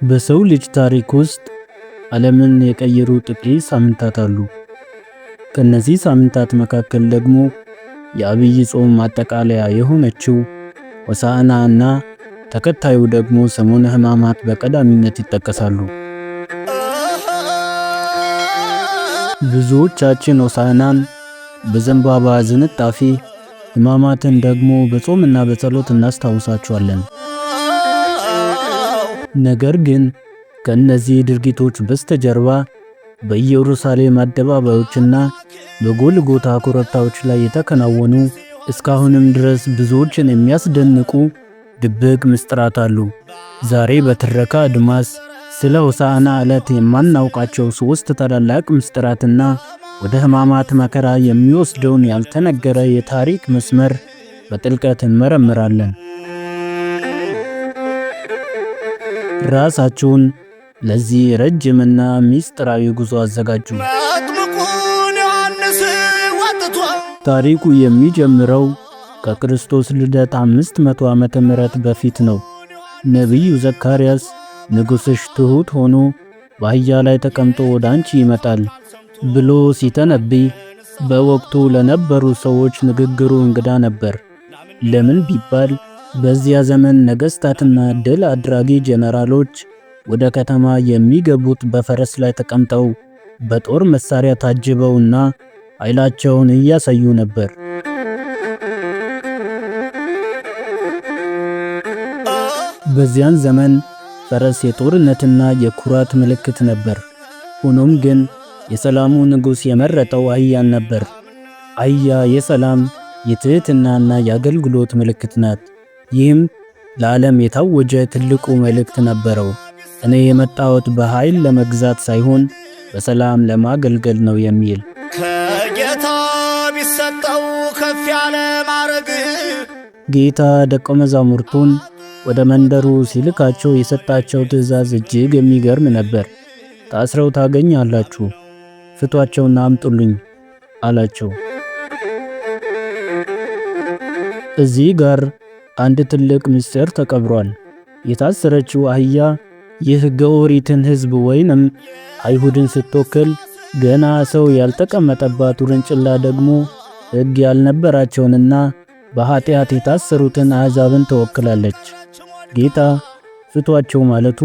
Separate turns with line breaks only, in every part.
በሰው ልጅ ታሪክ ውስጥ ዓለምን የቀየሩ ጥቂት ሳምንታት አሉ። ከነዚህ ሳምንታት መካከል ደግሞ የአብይ ጾም ማጠቃለያ የሆነችው ሆሳዕና እና ተከታዩ ደግሞ ሰሙነ ሕማማት በቀዳሚነት ይጠቀሳሉ። ብዙዎቻችን ሆሳዕናን በዘንባባ ዝንጣፊ፣ ሕማማትን ደግሞ በጾምና በጸሎት እናስታውሳቸዋለን። ነገር ግን ከነዚህ ድርጊቶች በስተጀርባ በኢየሩሳሌም አደባባዮችና በጎልጎታ ኮረብታዎች ላይ የተከናወኑ እስካሁንም ድረስ ብዙዎችን የሚያስደንቁ ድብቅ ምስጢራት አሉ። ዛሬ በትረካ አድማስ ስለ ሆሳዕና ዕለት የማናውቃቸው 3 ታላላቅ ምስጢራትና ወደ ሕማማት መከራ የሚወስደውን ያልተነገረ የታሪክ መስመር በጥልቀት እንመረምራለን። ራሳችሁን ለዚህ ረጅምና ምስጢራዊ ጉዞ አዘጋጁ። ታሪኩ የሚጀምረው ከክርስቶስ ልደት 500 ዓመተ ምህረት በፊት ነው። ነቢዩ ዘካርያስ ንጉሥሽ ትሑት ሆኖ በአህያ ላይ ተቀምጦ ወደ አንቺ ይመጣል ብሎ ሲተነብይ በወቅቱ ለነበሩ ሰዎች ንግግሩ እንግዳ ነበር። ለምን ቢባል በዚያ ዘመን ነገሥታትና ድል አድራጊ ጀነራሎች ወደ ከተማ የሚገቡት በፈረስ ላይ ተቀምጠው በጦር መሳሪያ ታጅበውና ኃይላቸውን እያሳዩ ነበር። በዚያን ዘመን ፈረስ የጦርነትና የኩራት ምልክት ነበር። ሆኖም ግን የሰላሙ ንጉሥ የመረጠው አህያን ነበር። አህያ የሰላም የትህትናና የአገልግሎት ምልክት ናት። ይህም ለዓለም የታወጀ ትልቁ መልእክት ነበረው። እኔ የመጣሁት በኃይል ለመግዛት ሳይሆን በሰላም ለማገልገል ነው የሚል።
ከጌታ ቢሰጠው ከፍ ያለ ማዕረግ
ጌታ ደቀ መዛሙርቱን ወደ መንደሩ ሲልካቸው የሰጣቸው ትእዛዝ እጅግ የሚገርም ነበር። ታስረው ታገኛላችሁ፣ ፍቷቸውና አምጡልኝ አላቸው። እዚህ ጋር አንድ ትልቅ ምስጢር ተቀብሯል። የታሰረችው አህያ የሕገ ኦሪትን ሕዝብ ወይንም አይሁድን ስትወክል፣ ገና ሰው ያልተቀመጠባት ውርንጭላ ደግሞ ሕግ ያልነበራቸውንና በኃጢአት የታሰሩትን አሕዛብን ተወክላለች። ጌታ ፍቷቸው ማለቱ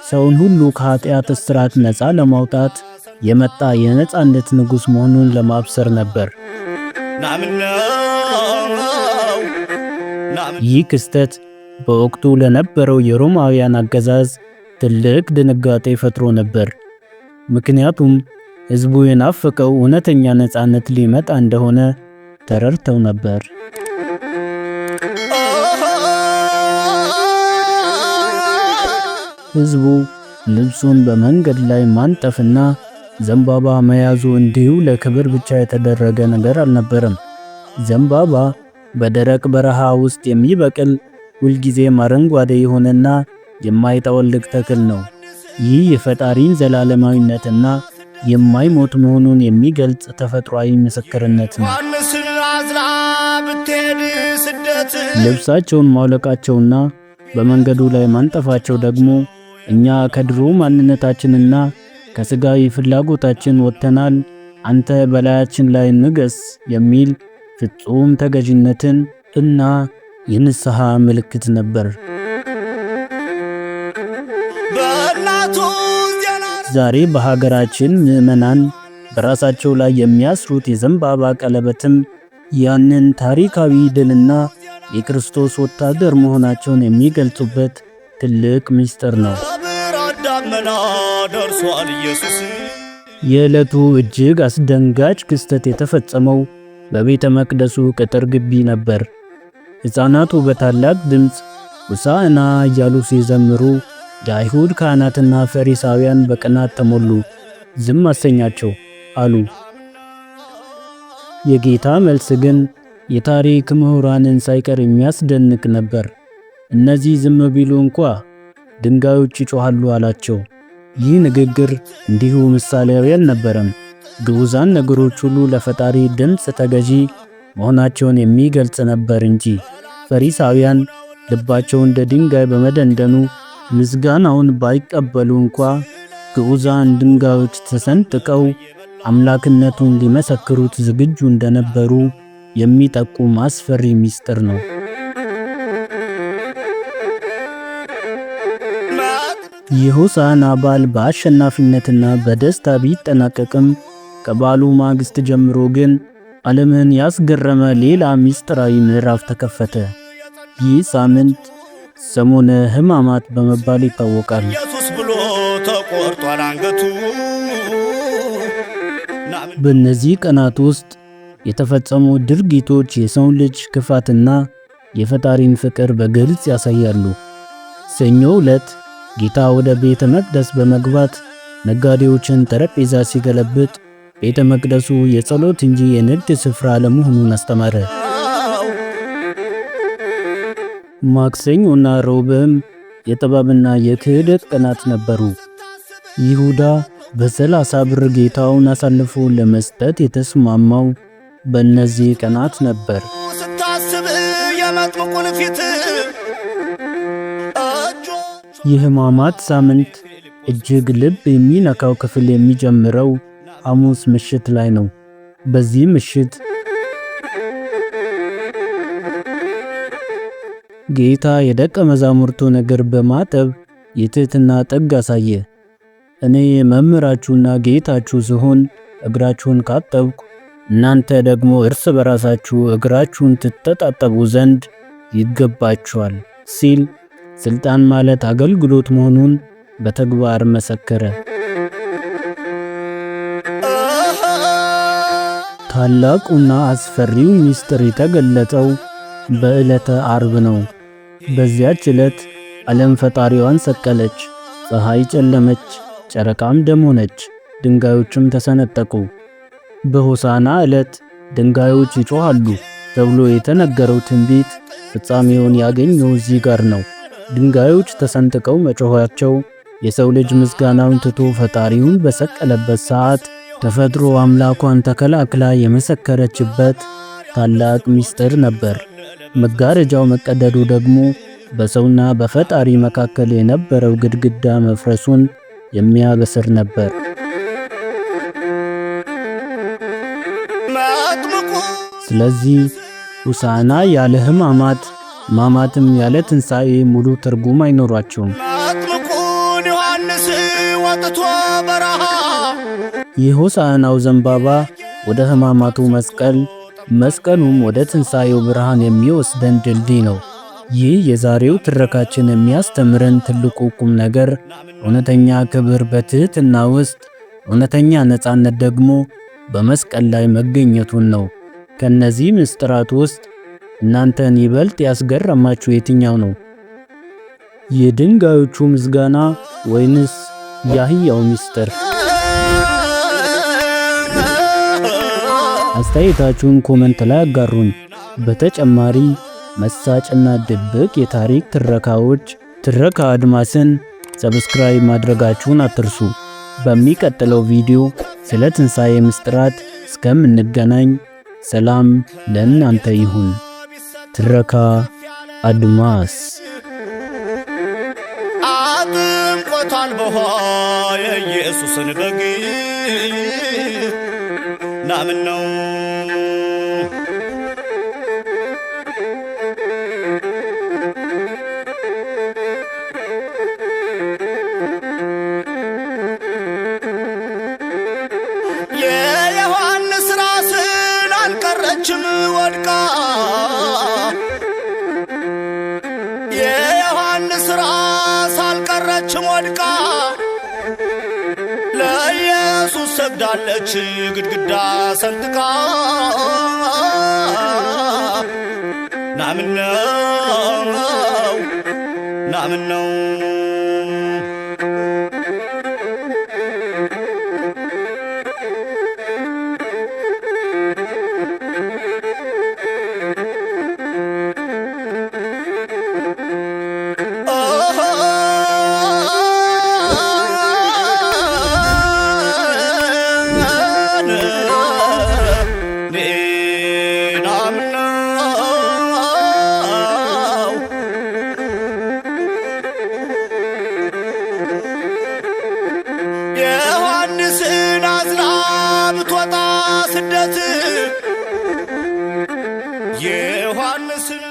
ሰውን ሁሉ ከኃጢአት እስራት ነፃ ለማውጣት የመጣ የነፃነት ንጉሥ መሆኑን ለማብሰር ነበር። ይህ ክስተት በወቅቱ ለነበረው የሮማውያን አገዛዝ ትልቅ ድንጋጤ ፈጥሮ ነበር። ምክንያቱም ሕዝቡ የናፈቀው እውነተኛ ነፃነት ሊመጣ እንደሆነ ተረድተው ነበር። ሕዝቡ ልብሱን በመንገድ ላይ ማንጠፍና ዘንባባ መያዙ እንዲሁ ለክብር ብቻ የተደረገ ነገር አልነበረም። ዘንባባ በደረቅ በረሃ ውስጥ የሚበቅል ሁልጊዜም አረንጓዴ የሆነና የማይጠወልግ ተክል ነው። ይህ የፈጣሪን ዘላለማዊነትና የማይሞት መሆኑን የሚገልጽ ተፈጥሯዊ ምስክርነት ነው። ልብሳቸውን ማውለቃቸውና በመንገዱ ላይ ማንጠፋቸው ደግሞ እኛ ከድሮ ማንነታችንና ከሥጋዊ ፍላጎታችን ወጥተናል፣ አንተ በላያችን ላይ ንገስ የሚል ፍጹም ተገዥነትን እና የንስሐ ምልክት ነበር። ዛሬ በሀገራችን ምዕመናን በራሳቸው ላይ የሚያስሩት የዘንባባ ቀለበትም ያንን ታሪካዊ ድልና የክርስቶስ ወታደር መሆናቸውን የሚገልጹበት ትልቅ ምስጢር ነው። የዕለቱ እጅግ አስደንጋጭ ክስተት የተፈጸመው በቤተ መቅደሱ ቅጥር ግቢ ነበር። ሕፃናቱ በታላቅ ድምፅ ሆሳዕና እያሉ ሲዘምሩ፣ የአይሁድ ካህናትና ፈሪሳውያን በቅናት ተሞሉ። ዝም አሰኛቸው አሉ። የጌታ መልስ ግን የታሪክ ምሁራንን ሳይቀር የሚያስደንቅ ነበር። እነዚህ ዝም ቢሉ እንኳ ድንጋዮች ይጮኻሉ አላቸው። ይህ ንግግር እንዲሁ ምሳሌያዊ አልነበረም። ግዑዛን ነገሮች ሁሉ ለፈጣሪ ድምፅ ተገዢ መሆናቸውን የሚገልጽ ነበር እንጂ። ፈሪሳውያን ልባቸው እንደ ድንጋይ በመደንደኑ ምስጋናውን ባይቀበሉ እንኳ ግዑዛን ድንጋዮች ተሰንጥቀው አምላክነቱን ሊመሰክሩት ዝግጁ እንደነበሩ የሚጠቁም አስፈሪ ምስጢር ነው። የሆሳዕና በዓል በአሸናፊነትና በደስታ ቢጠናቀቅም ከበዓሉ ማግስት ጀምሮ ግን ዓለምን ያስገረመ ሌላ ምስጢራዊ ምዕራፍ ተከፈተ። ይህ ሳምንት ሰሙነ ሕማማት በመባል ይታወቃል።
ኢየሱስ ብሎ ተቆርጧል አንገቱ።
በእነዚህ ቀናት ውስጥ የተፈጸሙ ድርጊቶች የሰውን ልጅ ክፋትና የፈጣሪን ፍቅር በግልጽ ያሳያሉ። ሰኞ ዕለት ጌታ ወደ ቤተ መቅደስ በመግባት ነጋዴዎችን ጠረጴዛ ሲገለብጥ ቤተ መቅደሱ የጸሎት እንጂ የንግድ ስፍራ አለመሆኑን አስተማረ። ማክሰኞና ረቡዕም የጥበብና የክህደት ቀናት ነበሩ። ይሁዳ በ30 ብር ጌታውን አሳልፎ ለመስጠት የተስማማው በእነዚህ ቀናት ነበር።
ስታስብ የመጥምቁን ፊት
የሕማማት ሳምንት እጅግ ልብ የሚነካው ክፍል የሚጀምረው ሐሙስ ምሽት ላይ ነው። በዚህ ምሽት ጌታ የደቀ መዛሙርቱን እግር በማጠብ የትሕትና ጥግ አሳየ። እኔ መምህራችሁና ጌታችሁ ስሆን እግራችሁን ካጠብኩ እናንተ ደግሞ እርስ በራሳችሁ እግራችሁን ትተጣጠቡ ዘንድ ይገባችኋል ሲል ስልጣን ማለት አገልግሎት መሆኑን በተግባር መሰከረ። ታላቁና አስፈሪው ምስጢር የተገለጠው በዕለተ ዓርብ ነው። በዚያች ዕለት ዓለም ፈጣሪዋን ሰቀለች። ፀሐይ ጨለመች፣ ጨረቃም ደም ሆነች፣ ድንጋዮችም ተሰነጠቁ። በሆሳዕና ዕለት ድንጋዮች ይጮኻሉ ተብሎ የተነገረው ትንቢት ፍጻሜውን ያገኘው እዚህ ጋር ነው። ድንጋዮች ተሰንጥቀው መጮኻቸው የሰው ልጅ ምስጋናውን ትቶ ፈጣሪውን በሰቀለበት ሰዓት ተፈጥሮ አምላኳን ተከላክላ የመሰከረችበት ታላቅ ምስጢር ነበር። መጋረጃው መቀደዱ ደግሞ በሰውና በፈጣሪ መካከል የነበረው ግድግዳ መፍረሱን የሚያበስር ነበር። ስለዚህ ሆሳዕና ያለ ሕማማት፣ ሕማማትም ያለ ትንሣኤ ሙሉ ትርጉም አይኖሯቸውም።
መጥምቁን ዮሐንስ ወጥቶ በረሃ
የሆሳዕናው ዘንባባ ወደ ሕማማቱ መስቀል፣ መስቀሉም ወደ ትንሣኤው ብርሃን የሚወስደን ድልድይ ነው። ይህ የዛሬው ትረካችን የሚያስተምረን ትልቁ ቁም ነገር እውነተኛ ክብር በትሕትና ውስጥ፣ እውነተኛ ነፃነት ደግሞ በመስቀል ላይ መገኘቱን ነው። ከነዚህ ምስጢራት ውስጥ እናንተን ይበልጥ ያስገረማችሁ የትኛው ነው? የድንጋዮቹ ምስጋና ወይንስ የአህያው ምስጢር? አስተያየታችሁን ኮመንት ላይ አጋሩን። በተጨማሪ መሳጭና ድብቅ የታሪክ ትረካዎች ትረካ አድማስን ሰብስክራይብ ማድረጋችሁን አትርሱ። በሚቀጥለው ቪዲዮ ስለ ትንሣኤ ምስጢራት እስከምንገናኝ ሰላም ለእናንተ ይሁን። ትረካ አድማስ
አጥምቆታል በውኃ የኢየሱስን በግ ናምን ነው የዮሐንስ ራስን አልቀረችም ወድቃ የዮሐንስ ራስ አልቀረችም ወድቃ ለኢየሱስ ሰግዳለች ግድግዳ ሰንጥቃ ናምን ነው ዮሐንስን አዝላ ብትወጣ ስደት ዮሐንስን